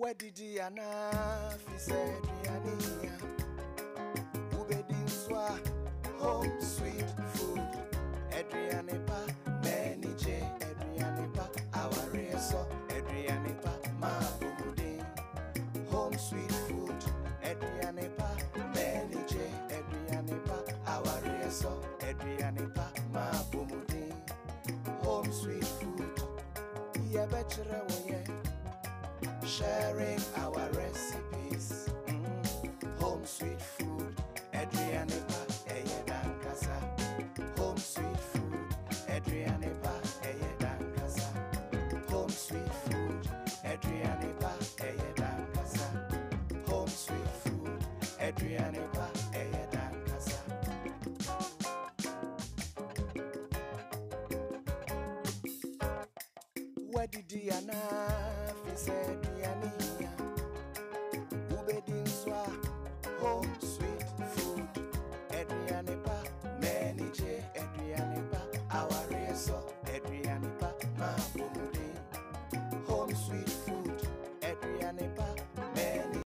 Where did Diana fi said Riania? Ubedi Swa home sweet food. Adrianepa Menije Adrianepa our reso Adrianepa ma bumude home sweet food. Adrianepa Menije Adrianepa our reso Adrianepa ma bumude home sweet food. Yeah, betchere woye sharing our recipes. Home sweet food, Adrianepa, Eyedan Kasa. Home sweet food, Adrianepa, Eyedan Kasa. Home sweet food, Adrianepa, Eyedan Kasa. Home sweet food, Adrianepa, Eyedan Kasa. Where did Diana fi said Diania?